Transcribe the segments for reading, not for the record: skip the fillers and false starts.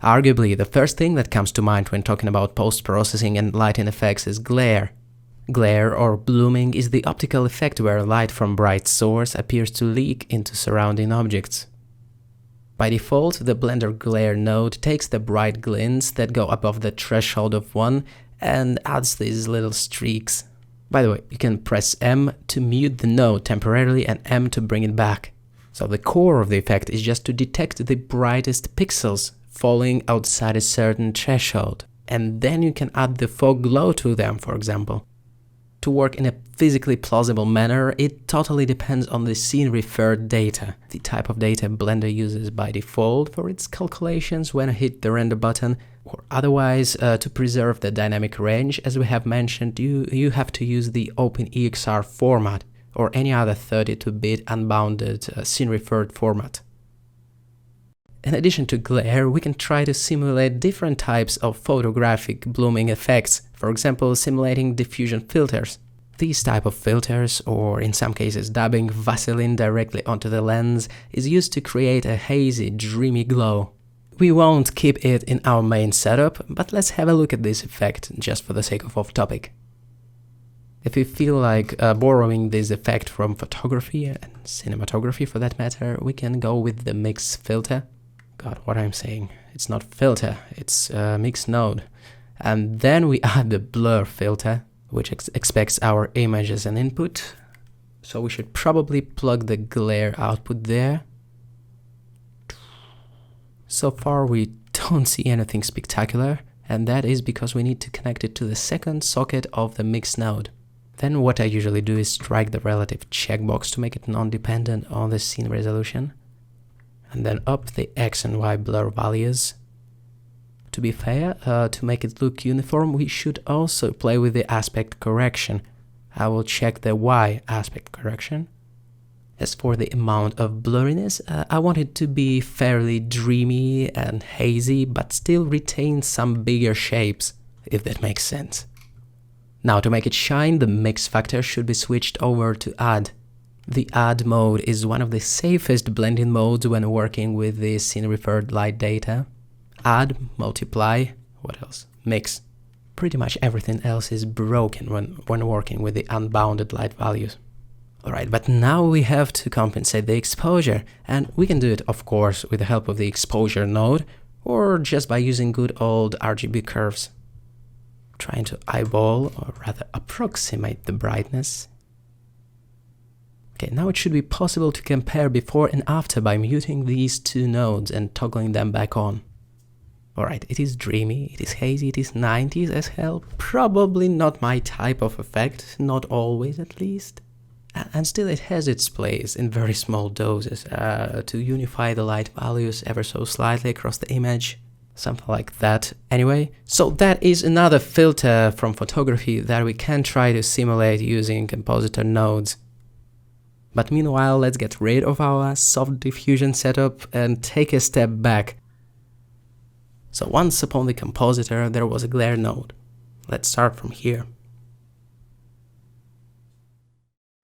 Arguably, the first thing that comes to mind when talking about post-processing and lighting effects is glare. Glare or blooming is the optical effect where light from bright source appears to leak into surrounding objects. By default, the Blender glare node takes the bright glints that go above the threshold of 1 and adds these little streaks. By the way, you can press M to mute the node temporarily and M to bring it back. So the core of the effect is just to detect the brightest pixels falling outside a certain threshold, and then you can add the fog glow to them, for example. To work in a physically plausible manner, it totally depends on the scene-referred data, the type of data Blender uses by default for its calculations when I hit the render button, or otherwise, to preserve the dynamic range, as we have mentioned, you have to use the OpenEXR format or any other 32-bit unbounded scene-referred format. In addition to glare, we can try to simulate different types of photographic blooming effects, for example, simulating diffusion filters. These type of filters, or in some cases dabbing Vaseline directly onto the lens, is used to create a hazy, dreamy glow. We won't keep it in our main setup, but let's have a look at this effect, just for the sake of off-topic. If you feel like borrowing this effect from photography and cinematography for that matter, we can go with the mix filter. God, what I'm saying, it's not filter, it's mix node. And then we add the blur filter, which expects our image as an input. So we should probably plug the glare output there. So far we don't see anything spectacular, and that is because we need to connect it to the second socket of the mix node. Then what I usually do is strike the relative checkbox to make it non-dependent on the scene resolution, and then up the X and Y blur values. To be fair, to make it look uniform, we should also play with the aspect correction. I will check the Y aspect correction. As for the amount of blurriness, I want it to be fairly dreamy and hazy, but still retain some bigger shapes, if that makes sense. Now, to make it shine, the mix factor should be switched over to add. The add mode is one of the safest blending modes when working with the scene-referred light data. Add, multiply, what else? Mix. Pretty much everything else is broken when working with the unbounded light values. Alright, but now we have to compensate the exposure, and we can do it, of course, with the help of the exposure node, or just by using good old RGB curves. Trying to eyeball, or rather approximate the brightness. Okay, now it should be possible to compare before and after by muting these two nodes and toggling them back on. Alright, it is dreamy, it is hazy, it is 90s as hell. Probably not my type of effect, not always at least. And still it has its place in very small doses to unify the light values ever so slightly across the image. Something like that. Anyway, so that is another filter from photography that we can try to simulate using compositor nodes. But meanwhile, let's get rid of our soft diffusion setup and take a step back. So once upon the compositor, there was a glare node. Let's start from here.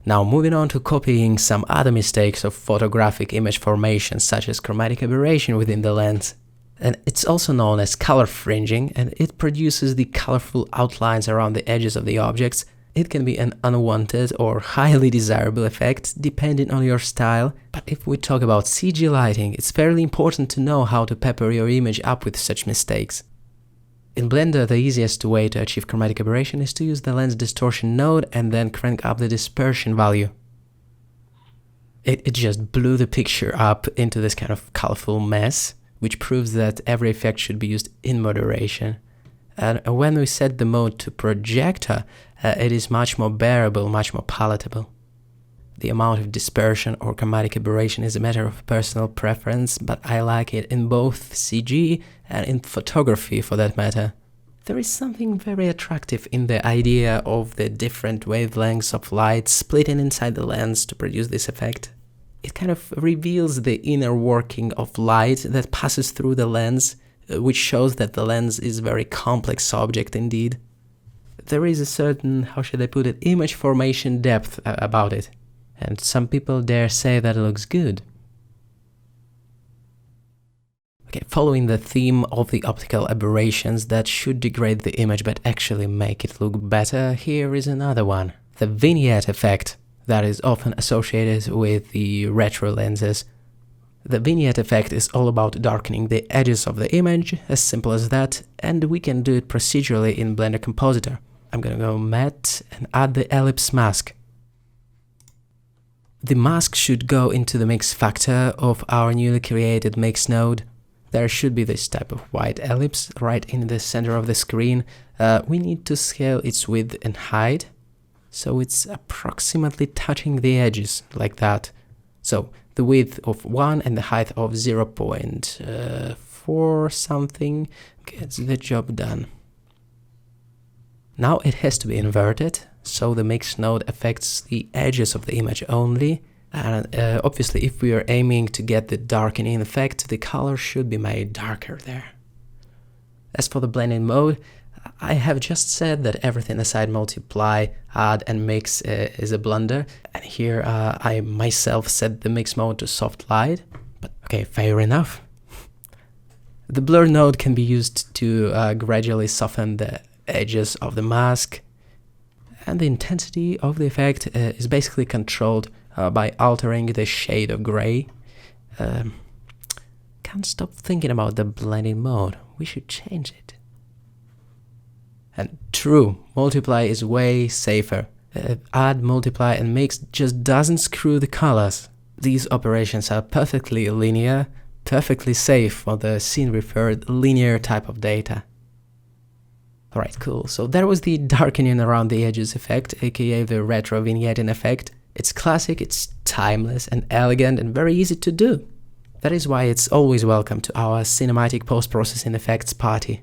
Now moving on to copying some other mistakes of photographic image formation, such as chromatic aberration within the lens. And it's also known as color fringing, and it produces the colorful outlines around the edges of the objects. It can be an unwanted or highly desirable effect, depending on your style, but if we talk about CG lighting, it's fairly important to know how to pepper your image up with such mistakes. In Blender, the easiest way to achieve chromatic aberration is to use the lens distortion node and then crank up the dispersion value. It just blew the picture up into this kind of colorful mess, which proves that every effect should be used in moderation. And when we set the mode to projector, it is much more bearable, much more palatable. The amount of dispersion or chromatic aberration is a matter of personal preference, but I like it in both CG and in photography for that matter. There is something very attractive in the idea of the different wavelengths of light splitting inside the lens to produce this effect. It kind of reveals the inner working of light that passes through the lens, which shows that the lens is a very complex object indeed. There is a certain, how should I put it, image formation depth about it, and some people dare say that it looks good. Okay, following the theme of the optical aberrations that should degrade the image but actually make it look better, here is another one. The vignette effect that is often associated with the retro lenses. The vignette effect is all about darkening the edges of the image, as simple as that, and we can do it procedurally in Blender Compositor. I'm gonna go Matte and add the ellipse mask. The mask should go into the mix factor of our newly created mix node. There should be this type of white ellipse right in the center of the screen. We need to scale its width and height, so it's approximately touching the edges, like that. So the width of 1 and the height of 0.4 something gets the job done. Now it has to be inverted, so the mix node affects the edges of the image only. And obviously, if we are aiming to get the darkening effect, the color should be made darker there. As for the blending mode, I have just said that everything aside multiply, add and mix is a blunder. And here I myself set the mix mode to soft light, but okay, fair enough. The blur node can be used to gradually soften the edges of the mask, and the intensity of the effect is basically controlled by altering the shade of gray. Can't stop thinking about the blending mode. We should change it. And true, multiply is way safer. Add, multiply and mix just doesn't screw the colors. These operations are perfectly linear, perfectly safe for the scene-referred linear type of data. Alright, cool. So there was the darkening around the edges effect, aka the retro vignetting effect. It's classic, it's timeless and elegant and very easy to do. That is why it's always welcome to our cinematic post-processing effects party.